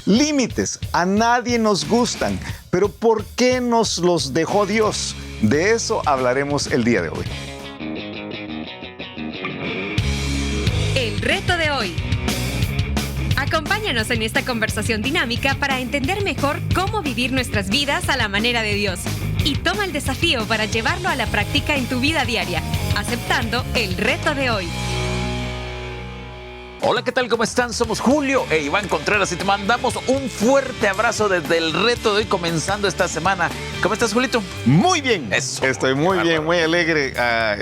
Límites a nadie nos gustan, pero ¿por qué nos los dejó Dios? De eso hablaremos el día de hoy. El reto de hoy. Acompáñanos en esta conversación dinámica para entender mejor cómo vivir nuestras vidas a la manera de Dios. Y toma el desafío para llevarlo a la práctica en tu vida diaria, aceptando el reto de hoy. Hola, ¿qué tal? ¿Cómo están? Somos Julio e Iván Contreras y te mandamos un fuerte abrazo desde el reto de hoy comenzando esta semana. ¿Cómo estás, Julito? Muy bien. Eso. Estoy muy bien, muy alegre.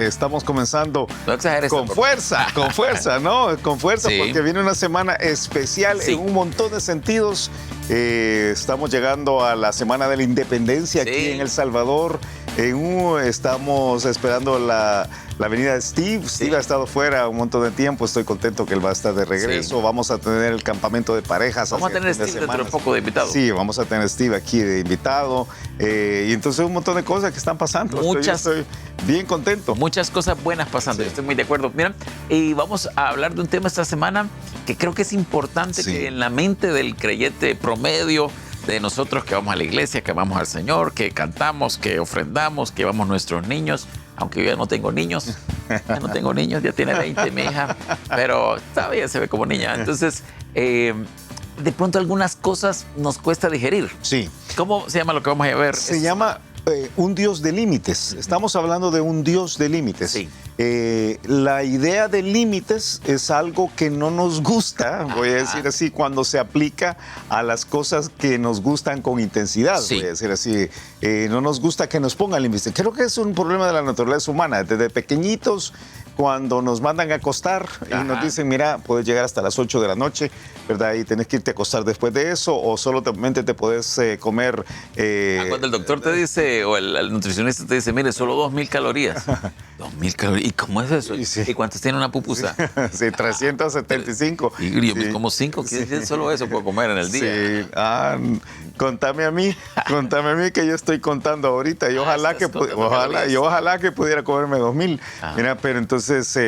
Estamos comenzando No exageres con tampoco. fuerza, ¿no? Con fuerza, Sí. porque viene una semana especial Sí. en un montón de sentidos. Estamos llegando a la Semana de la Independencia aquí Sí. en El Salvador. Estamos esperando la venida de Steve. Steve ha estado fuera un montón de tiempo. Estoy contento que él va a estar de regreso. Sí. Vamos a tener el campamento de parejas. Vamos a hacia tener fin de Steve dentro de semana. poco de invitado. Sí, vamos a tener Steve aquí de invitado. Y entonces un montón de cosas que están pasando. Estoy bien contento. Muchas cosas buenas pasando, Sí. Estoy muy de acuerdo. Mira, y vamos a hablar de un tema esta semana que creo que es importante Sí. que en la mente del creyente promedio, de nosotros que vamos a la iglesia, que amamos al Señor, que cantamos, que ofrendamos, que llevamos nuestros niños, aunque yo ya no tengo niños, ya tiene 20 mi hija, pero todavía se ve como niña. Entonces, de pronto algunas cosas nos cuesta digerir. Sí. ¿Cómo se llama lo que vamos a ver? Se llama un Dios de límites. Estamos hablando de un Dios de límites. Sí. La idea de límites es algo que no nos gusta, voy a decir así, cuando se aplica a las cosas que nos gustan con intensidad. Sí. Voy a decir así. No nos gusta que nos pongan límites. Creo que es un problema de la naturaleza humana. Desde pequeñitos, cuando nos mandan a acostar y nos dicen, mira, puedes llegar hasta las 8 de la noche, ¿verdad? Y tenés que irte a acostar después de eso, o solamente te puedes comer. Cuando el doctor te dice, o el nutricionista te dice, mire, solo 2,000 calorías. 2,000 calorías. ¿Y cómo es eso? Sí. ¿Y cuántas tiene una pupusa? Sí, 375. Y yo Sí. como 5, que solo eso puedo comer en el día. Sí. Contame a mí que yo estoy contando ahorita y ojalá que pudiera comerme 2,000. Mira, pero entonces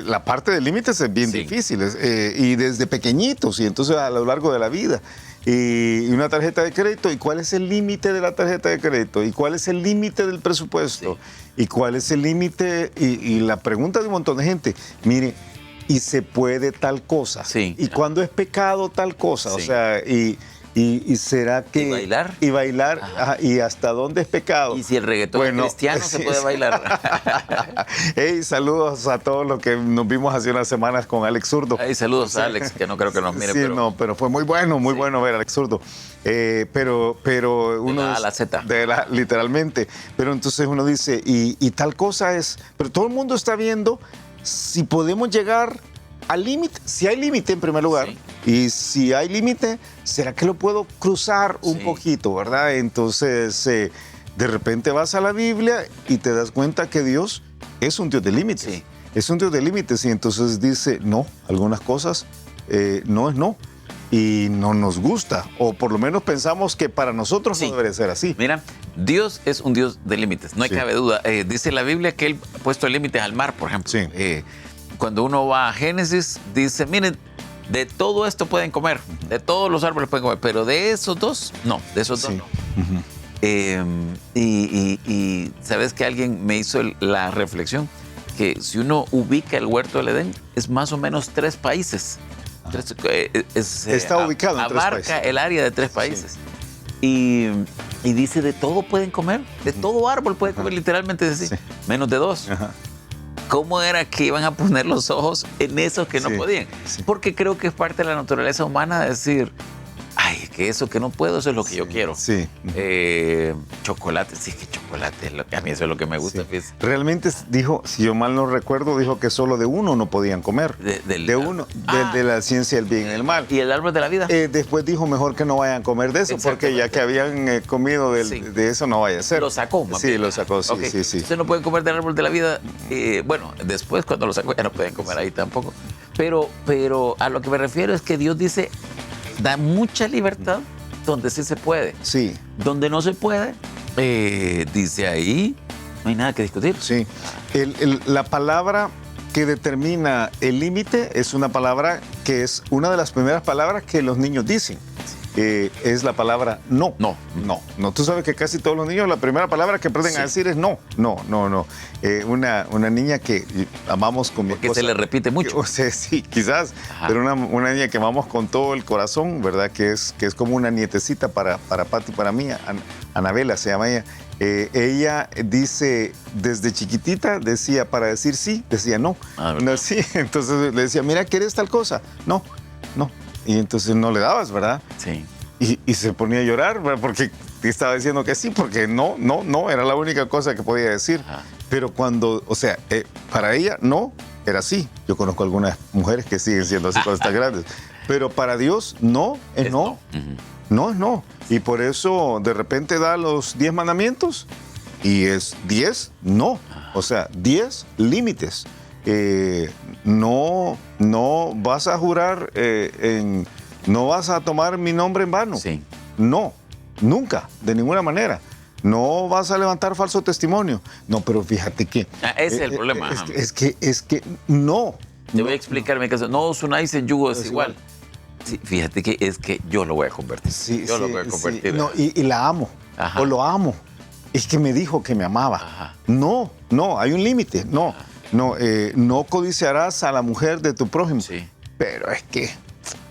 la parte de límites es bien Sí. difícil y desde pequeñitos y entonces a lo largo de la vida. Y una tarjeta de crédito, ¿y cuál es el límite de la tarjeta de crédito? ¿Y cuál es el límite del presupuesto? ¿Y cuál es el límite? Y la pregunta de un montón de gente, mire, ¿y se puede tal cosa? Sí. ¿Y cuándo es pecado tal cosa? Sí. O sea, y será que... ¿Y bailar? Y bailar, ¿y hasta dónde es pecado? Y si el reggaetón es cristiano, se puede bailar. Hey, saludos a todos los que nos vimos hace unas semanas con Alex Zurdo. Hey, saludos a Alex, que no creo que nos mire, Sí, pero fue muy bueno ver a Alex Zurdo. Pero uno... De la A a la Z. Literalmente. Pero entonces uno dice, y tal cosa es... Pero todo el mundo está viendo si podemos llegar al límite. Si hay límite en primer lugar. Sí. Y si hay límite, ¿será que lo puedo cruzar un poquito, verdad? Entonces, de repente vas a la Biblia y te das cuenta que Dios es un Dios de límites. Sí. Es un Dios de límites y entonces dice, no, algunas cosas no es no. Y no nos gusta, o por lo menos pensamos que para nosotros no debería ser así. Mira, Dios es un Dios de límites, no hay cabe duda. Dice la Biblia que Él ha puesto límites al mar, por ejemplo. Sí. Cuando uno va a Génesis, dice, miren, de todo esto pueden comer, de todos los árboles pueden comer, pero de esos dos, no, de esos dos no. Y sabes que alguien me hizo la reflexión que si uno ubica el huerto del Edén, es más o menos 3 países. Está ubicado en 3 abarca países. el área de 3 países. Y dice, de todo pueden comer, de todo árbol pueden comer, literalmente decir, menos de 2. ¿Cómo era que iban a poner los ojos en esos que no podían? Sí. Porque creo que es parte de la naturaleza humana decir, ay, que eso que no puedo, eso es lo que yo quiero. Sí. Chocolate, sí, que chocolate, a mí eso es lo que me gusta. Sí. Realmente dijo, si yo mal no recuerdo, dijo que solo de uno no podían comer. De uno, de la ciencia del bien y el mal. ¿Y el árbol de la vida? Después dijo, mejor que no vayan a comer de eso, porque ya que habían comido de eso, no vaya a ser. Lo sacó, Sí, bien. Lo sacó, sí, okay. sí. Ustedes no pueden comer del árbol de la vida. Bueno, después cuando lo sacó ya no pueden comer ahí tampoco. Pero a lo que me refiero es que Dios dice, da mucha libertad donde sí se puede. Sí. Donde no se puede, dice ahí, no hay nada que discutir. Sí. La palabra que determina el límite es una palabra que es una de las primeras palabras que los niños dicen. es la palabra no. No. No. Tú sabes que casi todos los niños la primera palabra que aprenden a decir es no. Una niña que amamos con mi esposa. Porque se le repite mucho. O sea, sí, quizás, Ajá. pero una niña que amamos con todo el corazón, ¿verdad? Que es como una nietecita para Pati y para mí, Anabela se llama ella. Ella dice, desde chiquitita decía, para decir sí, decía no. No, sí. Entonces le decía, mira, ¿quieres tal cosa? No. Y entonces no le dabas, ¿verdad? Sí. Y se ponía a llorar, ¿verdad? Porque estaba diciendo que sí, porque no, era la única cosa que podía decir. Ajá. Pero cuando, o sea, para ella no era sí. Yo conozco algunas mujeres que siguen siendo así cuando están grandes. Pero para Dios no es no. Ujú. No es no. Y por eso de repente da los 10 mandamientos y es 10 no. O sea, 10 límites. No vas a jurar no vas a tomar mi nombre en vano. Sí. No, nunca, de ninguna manera. No vas a levantar falso testimonio. No, pero fíjate que... Ese es el problema. Es que no. Te voy a explicar mi caso. No os unáis en yugo desigual. Sí, fíjate que es que yo lo voy a convertir. Sí, yo lo voy a convertir. Sí. No, y la amo. Ajá. O lo amo. Es que me dijo que me amaba. Ajá. No, hay un límite. No, no codiciarás a la mujer de tu prójimo. Sí. Pero es que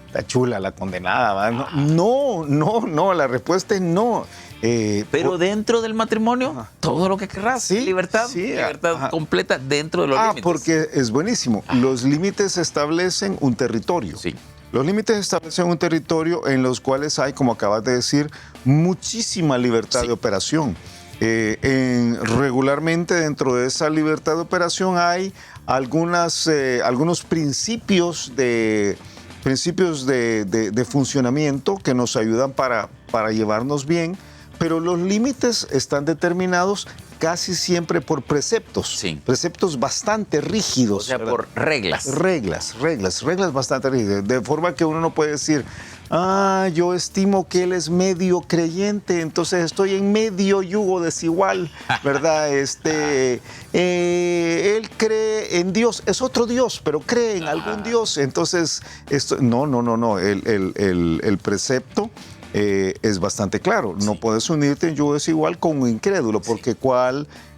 está chula la condenada, ¿va? No, la respuesta es no. Pero dentro del matrimonio, Ajá. todo lo que querrás. Sí, libertad sí, libertad ajá. completa dentro de los límites. Porque es buenísimo. Los límites establecen un territorio. Sí. Los límites establecen un territorio en los cuales hay, como acabas de decir, muchísima libertad de operación. Regularmente dentro de esa libertad de operación hay algunos principios de funcionamiento que nos ayudan para llevarnos bien, pero los límites están determinados casi siempre por preceptos, Sí. preceptos bastante rígidos. O sea, ¿verdad? por reglas. Reglas bastante rígidas, de forma que uno no puede decir, yo estimo que él es medio creyente, entonces estoy en medio yugo desigual, ¿verdad? Él cree en Dios, es otro Dios, pero cree en algún Dios, entonces, no, el precepto es bastante claro, no puedes unirte en yugo desigual con un incrédulo, porque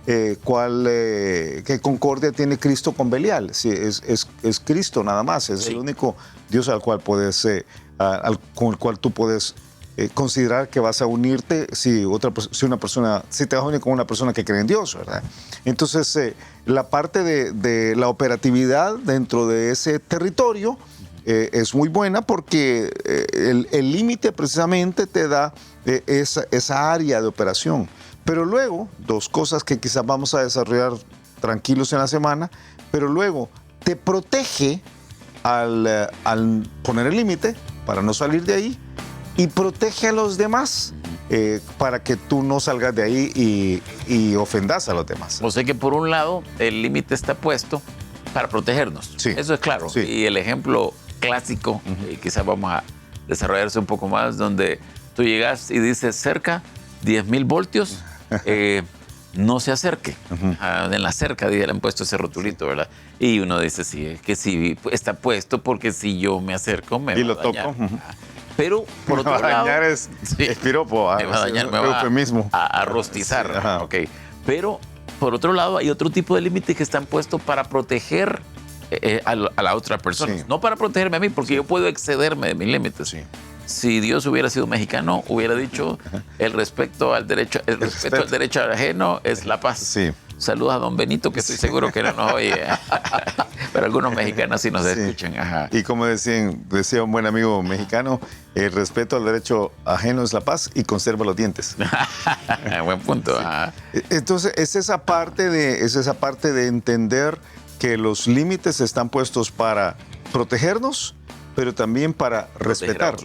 ¿qué concordia tiene Cristo con Belial? Sí, es Cristo nada más, es el único Dios al cual puedes, con el cual tú puedes considerar que vas a unirte si te vas a unir con una persona que cree en Dios, ¿verdad? Entonces, la parte de la operatividad dentro de ese territorio es muy buena porque el límite precisamente te da esa área de operación. Pero luego, dos cosas que quizás vamos a desarrollar tranquilos en la semana, pero luego te protege al poner el límite para no salir de ahí y protege a los demás para que tú no salgas de ahí y ofendas a los demás. O sea que por un lado el límite está puesto para protegernos. Sí. Eso es claro. Sí. Y el ejemplo clásico, quizás vamos a desarrollarse un poco más, donde tú llegas y dices cerca 10.000 voltios, no se acerque. En la cerca le han puesto ese rotulito, ¿verdad? Y uno dice, sí, es que sí, está puesto porque si yo me acerco me va Y lo a dañar. toco. Pero por otro Me va a lado... dañar es piropo. Me va a dañar, me va a rostizar. Sí, ajá. Ok. Pero por otro lado hay otro tipo de límites que están puestos para proteger a la otra persona. Sí. No para protegerme a mí, porque yo puedo excederme de mis límites. Sí. Si Dios hubiera sido mexicano, hubiera dicho el respeto al derecho ajeno es la paz. Sí. Saludos a don Benito, que estoy seguro que no nos oye. Pero algunos mexicanos sí nos escuchan. Ajá. Y como decía un buen amigo mexicano, el respeto al derecho ajeno es la paz y conserva los dientes. Buen punto. Ajá. Entonces, es esa parte de entender que los límites están puestos para protegernos, pero también para respetar.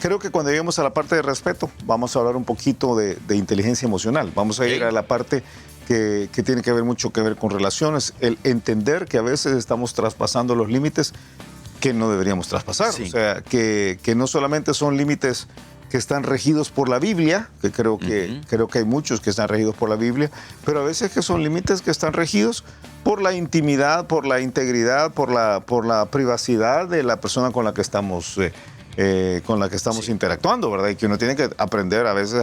Creo que cuando lleguemos a la parte de respeto, vamos a hablar un poquito de inteligencia emocional. Vamos a ir a la parte que tiene que ver mucho que ver con relaciones, el entender que a veces estamos traspasando los límites que no deberíamos traspasar. Sí. O sea, que no solamente son límites que están regidos por la Biblia, que creo que hay muchos que están regidos por la Biblia, pero a veces que son límites que están regidos por la intimidad, por la integridad, por la privacidad de la persona con la que estamos con la que estamos Sí. interactuando, ¿verdad? Y que uno tiene que aprender a veces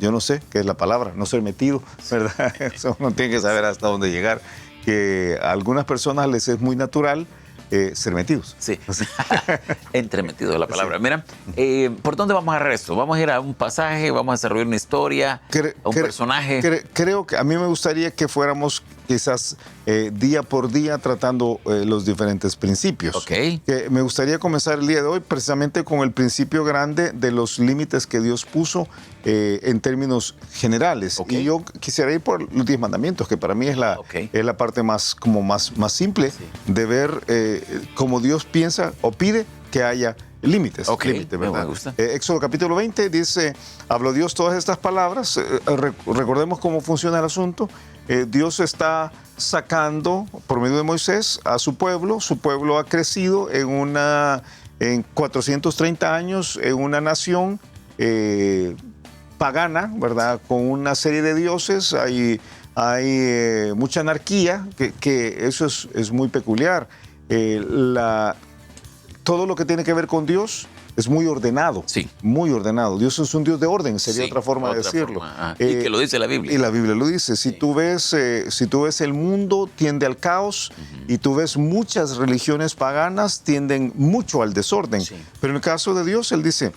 yo no sé qué es la palabra, no ser metido, ¿verdad? Eso uno tiene que saber hasta dónde llegar. Que a algunas personas les es muy natural ser metidos. Sí, entremetido de la palabra. Sí. Mira, ¿por dónde vamos a agarrar esto? ¿Vamos a ir a un pasaje? ¿Vamos a desarrollar una historia? ¿A un personaje? Creo que a mí me gustaría que fuéramos quizás día por día tratando los diferentes principios. Ok. Que me gustaría comenzar el día de hoy precisamente con el principio grande de los límites que Dios puso en términos generales. Ok. Y yo quisiera ir por los 10 mandamientos, que para mí es la parte más simple de ver cómo Dios piensa o pide que haya límites. Ok, límites, ¿verdad? me gusta. Éxodo capítulo 20 dice, habló Dios todas estas palabras. Recordemos cómo funciona el asunto. Dios está sacando por medio de Moisés a su pueblo. Su pueblo ha crecido en 430 años en una nación pagana, ¿verdad? Con una serie de dioses. Hay mucha anarquía, que eso es muy peculiar. Todo lo que tiene que ver con Dios es muy ordenado. Sí. Muy ordenado. Dios es un Dios de orden, sería Sí, otra forma de decirlo. Y que lo dice la Biblia. Y la Biblia lo dice. Si tú ves el mundo tiende al caos y tú ves muchas religiones paganas tienden mucho al desorden. Sí. Pero en el caso de Dios, Él dice,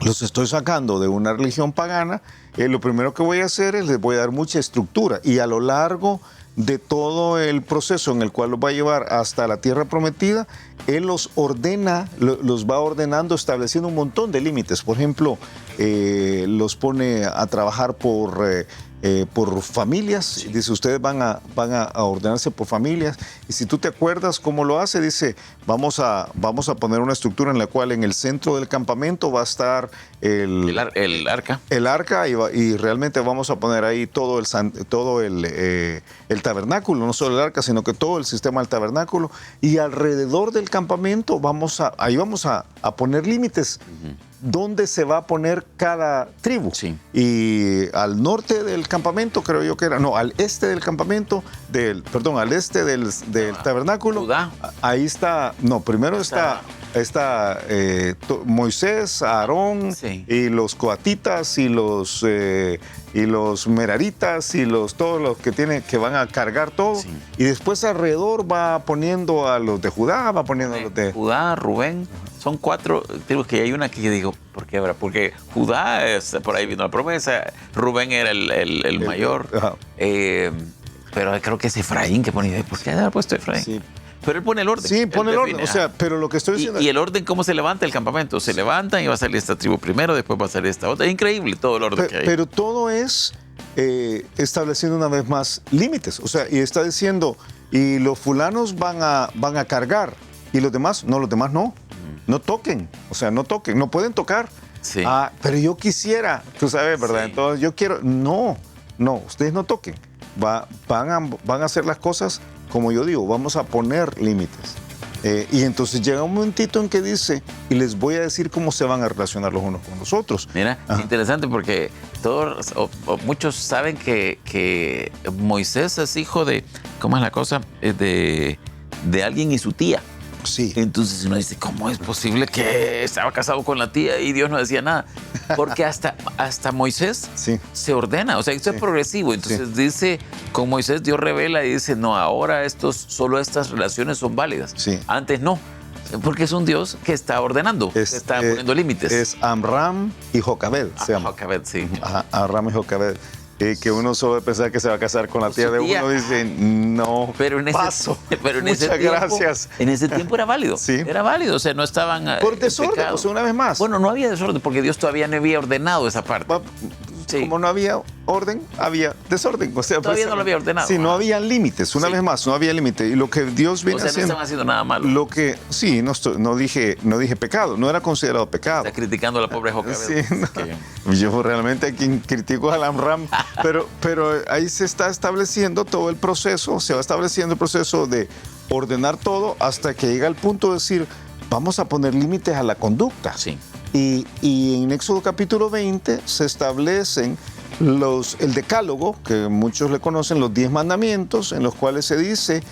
los estoy sacando de una religión pagana. Lo primero que voy a hacer es les voy a dar mucha estructura y a lo largo de todo el proceso en el cual los va a llevar hasta la tierra prometida, Él los ordena, los va ordenando, estableciendo un montón de límites. Por ejemplo, los pone a trabajar por familias. Sí. Dice, ustedes van a ordenarse por familias. Y si tú te acuerdas cómo lo hace, dice, vamos a poner una estructura en la cual en el centro del campamento va a estar el arca. El arca y realmente vamos a poner ahí todo el tabernáculo, no solo el arca, sino que todo el sistema del tabernáculo. Y alrededor del campamento vamos a poner límites. ¿Dónde se va a poner cada tribu? Sí. Y al norte del campamento, creo yo que era, no, al este del campamento, al este del tabernáculo. Judá. Ahí está, no, primero está Moisés, Aarón, sí. y los coatitas y los meraritas y todos los que van a cargar todo. Sí. Y después alrededor va poniendo a los de Judá, va poniendo a los de Judá, Rubén. Son 4 tribus que hay una que yo digo, ¿por qué habrá? Porque Judá, por ahí vino la promesa, Rubén era el mayor, pero creo que es Efraín que pone, ¿por qué habrá puesto Efraín? Sí. Pero él pone el orden. Sí, pone el orden, o sea, pero lo que estoy diciendo... ¿Y el orden cómo se levanta el campamento? Se levantan y va a salir esta tribu primero, después va a salir esta otra. Es increíble todo el orden que hay. Pero todo es estableciendo una vez más límites, o sea, y está diciendo, y los fulanos van a cargar, y los demás no. No toquen, o sea, no pueden tocar. Sí. Pero yo quisiera, tú sabes, ¿verdad? Sí. Entonces yo quiero, no, ustedes no toquen. Van a hacer las cosas como yo digo, vamos a poner límites. Y entonces llega un momentito en que dice, y les voy a decir cómo se van a relacionar los unos con los otros. Mira, interesante porque todos o muchos saben que Moisés es hijo de, ¿cómo es la cosa? De alguien y su tía. Sí. Entonces uno dice, ¿cómo es posible que estaba casado con la tía y Dios no decía nada? Porque hasta Moisés se ordena, o sea, esto es progresivo. Entonces dice, con Moisés Dios revela y dice, no, ahora solo estas relaciones son válidas. Sí. Antes no, porque es un Dios que está ordenando, que está poniendo límites. Es Amram y Jocabed, se llama. Jocabed, sí. Amram y Jocabed. Que uno solo pensar que se va a casar con la tía de uno, dice, no, paso. Pero en muchas gracias. En ese tiempo era válido. Sí. Era válido, o sea, no estaban por desorden, o sea, una vez más. Bueno, no había desorden, porque Dios todavía no había ordenado esa parte. Sí. Como no había orden, había desorden. O sea, todavía no lo había ordenado. Sí, no había límites, una vez más, no había límite. Y lo que Dios viene haciendo... O sea, no estaban haciendo nada malo. Lo que, sí, no dije pecado, no era considerado pecado. Está criticando a la pobre Jocabed. Sí, no. Yo realmente a quien critico a Amram, pero ahí se está estableciendo todo el proceso, se va estableciendo el proceso de ordenar todo hasta que llega al punto de decir, vamos a poner límites a la conducta. Sí. Y en Éxodo capítulo 20 se establecen el decálogo, que muchos le conocen, los 10 mandamientos, en los cuales se dice,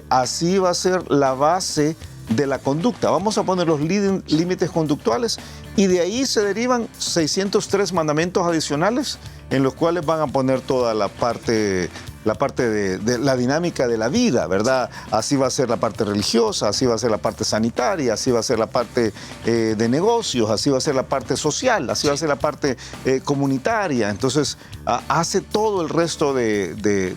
así va a ser la base de la conducta. Vamos a poner los límites conductuales y de ahí se derivan 603 mandamientos adicionales en los cuales van a poner toda la parte de la dinámica de la vida, ¿verdad? Así va a ser la parte religiosa, así va a ser la parte sanitaria, así va a ser la parte de negocios, así va a ser la parte social, así va a ser la parte comunitaria. Entonces, hace todo el resto de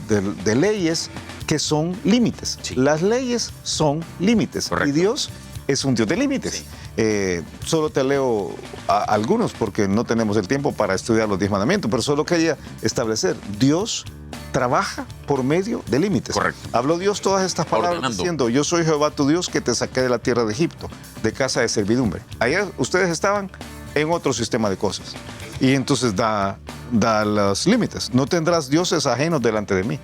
leyes que son límites. Sí. Las leyes son límites. Correcto. Y Dios es un Dios de límites. Sí. Solo te leo algunos porque no tenemos el tiempo para estudiar los 10 mandamientos, pero solo quería establecer, Dios trabaja por medio de límites. Correcto. Habló Dios todas estas palabras Ordenando. diciendo, yo soy Jehová tu Dios que te saqué de la tierra de Egipto, de casa de servidumbre. Ayer ustedes estaban en otro sistema de cosas. Y entonces da los límites. No tendrás dioses ajenos delante de mí.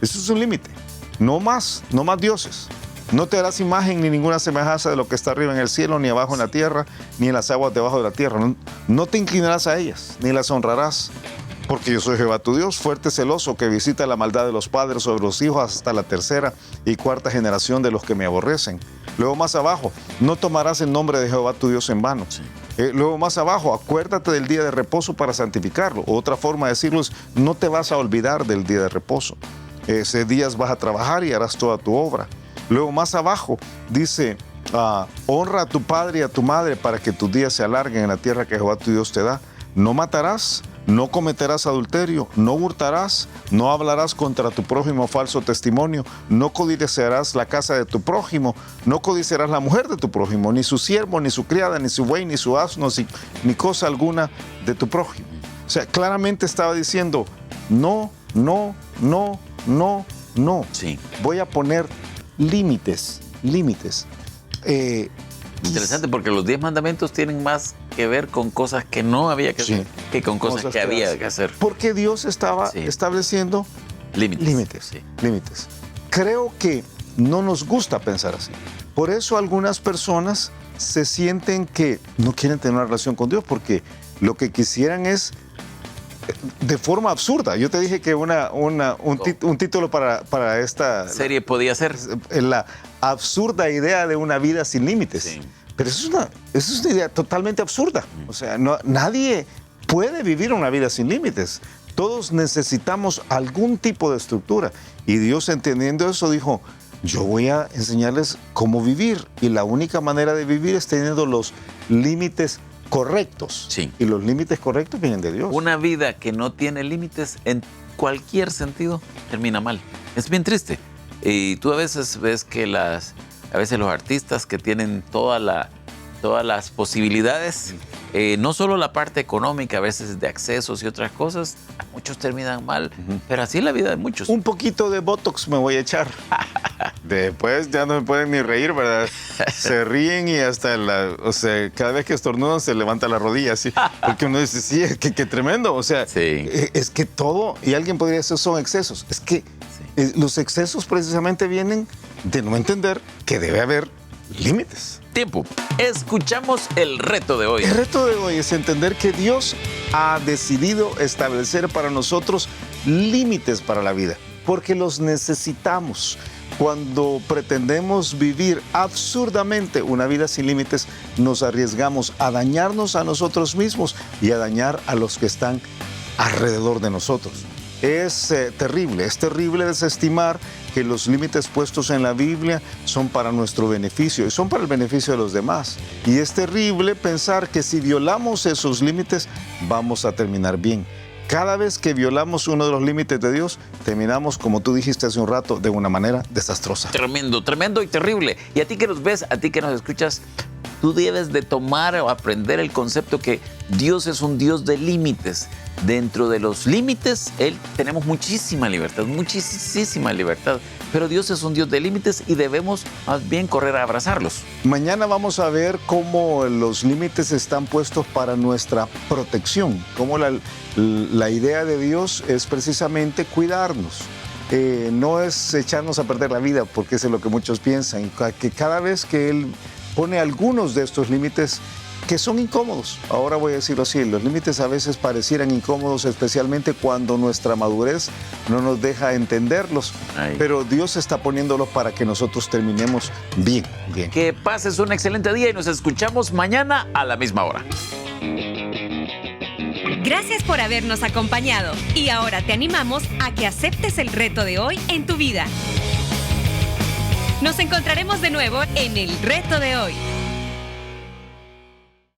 Eso es un límite. No más dioses. No te harás imagen ni ninguna semejanza de lo que está arriba en el cielo, ni abajo en la tierra, ni en las aguas debajo de la tierra. No te inclinarás a ellas, ni las honrarás. Porque yo soy Jehová tu Dios, fuerte, celoso, que visita la maldad de los padres sobre los hijos hasta la tercera y cuarta generación de los que me aborrecen. Luego más abajo, no tomarás el nombre de Jehová tu Dios en vano. Sí. Luego más abajo, acuérdate del día de reposo para santificarlo. Otra forma de decirlo es, no te vas a olvidar del día de reposo. Ese día vas a trabajar y harás toda tu obra. Luego más abajo dice, honra a tu padre y a tu madre para que tus días se alarguen en la tierra que Jehová tu Dios te da. No matarás, no cometerás adulterio, no hurtarás, no hablarás contra tu prójimo falso testimonio, no codiciarás la casa de tu prójimo, no codiciarás la mujer de tu prójimo, ni su siervo, ni su criada, ni su buey, ni su asno, ni cosa alguna de tu prójimo. O sea, claramente estaba diciendo, no. Sí. Voy a poner límites. Interesante porque los 10 mandamientos tienen más que ver con cosas que no había que hacer que con cosas que había que hacer. Porque Dios estaba estableciendo límites. Sí. Límites. Creo que no nos gusta pensar así. Por eso algunas personas se sienten que no quieren tener una relación con Dios porque lo que quisieran es de forma absurda. Yo te dije que un título para esta Serie podía ser. la absurda idea de una vida sin límites. Sí. Pero eso es una idea totalmente absurda. O sea, nadie puede vivir una vida sin límites. Todos necesitamos algún tipo de estructura. Y Dios, entendiendo eso, dijo, yo voy a enseñarles cómo vivir. Y la única manera de vivir es teniendo los límites correctos. Sí. Y los límites correctos vienen de Dios. Una vida que no tiene límites en cualquier sentido termina mal. Es bien triste. Y tú a veces ves que a veces los artistas que tienen todas las posibilidades, no solo la parte económica, a veces de accesos y otras cosas, muchos terminan mal, pero así es la vida de muchos. Un poquito de Botox me voy a echar. Después ya no me pueden ni reír, ¿verdad? Se ríen y hasta cada vez que estornudan se levanta la rodilla, así. Porque uno dice, sí, es que tremendo. O sea, Sí. es que todo, y alguien podría decir, son excesos. Es que los excesos precisamente vienen de no entender que debe haber límites. Tiempo. Escuchamos el reto de hoy. El reto de hoy es entender que Dios ha decidido establecer para nosotros límites para la vida, porque los necesitamos. Cuando pretendemos vivir absurdamente una vida sin límites, nos arriesgamos a dañarnos a nosotros mismos y a dañar a los que están alrededor de nosotros. Es terrible desestimar que los límites puestos en la Biblia son para nuestro beneficio y son para el beneficio de los demás. Y es terrible pensar que si violamos esos límites, vamos a terminar bien. Cada vez que violamos uno de los límites de Dios, terminamos, como tú dijiste hace un rato, de una manera desastrosa. Tremendo, tremendo y terrible. Y a ti que nos ves, a ti que nos escuchas, tú debes de tomar o aprender el concepto que Dios es un Dios de límites. Dentro de los límites, tenemos muchísima libertad, pero Dios es un Dios de límites y debemos más bien correr a abrazarlos. Mañana vamos a ver cómo los límites están puestos para nuestra protección, cómo la idea de Dios es precisamente cuidarnos. No es echarnos a perder la vida, porque eso es lo que muchos piensan, que cada vez que Él pone algunos de estos límites, que son incómodos. Ahora voy a decirlo así, los límites a veces parecieran incómodos, especialmente cuando nuestra madurez no nos deja entenderlos, pero Dios está poniéndolos para que nosotros terminemos bien. Que pases un excelente día y nos escuchamos mañana a la misma hora. Gracias por habernos acompañado y ahora te animamos a que aceptes el reto de hoy en tu vida. Nos encontraremos de nuevo en el reto de hoy.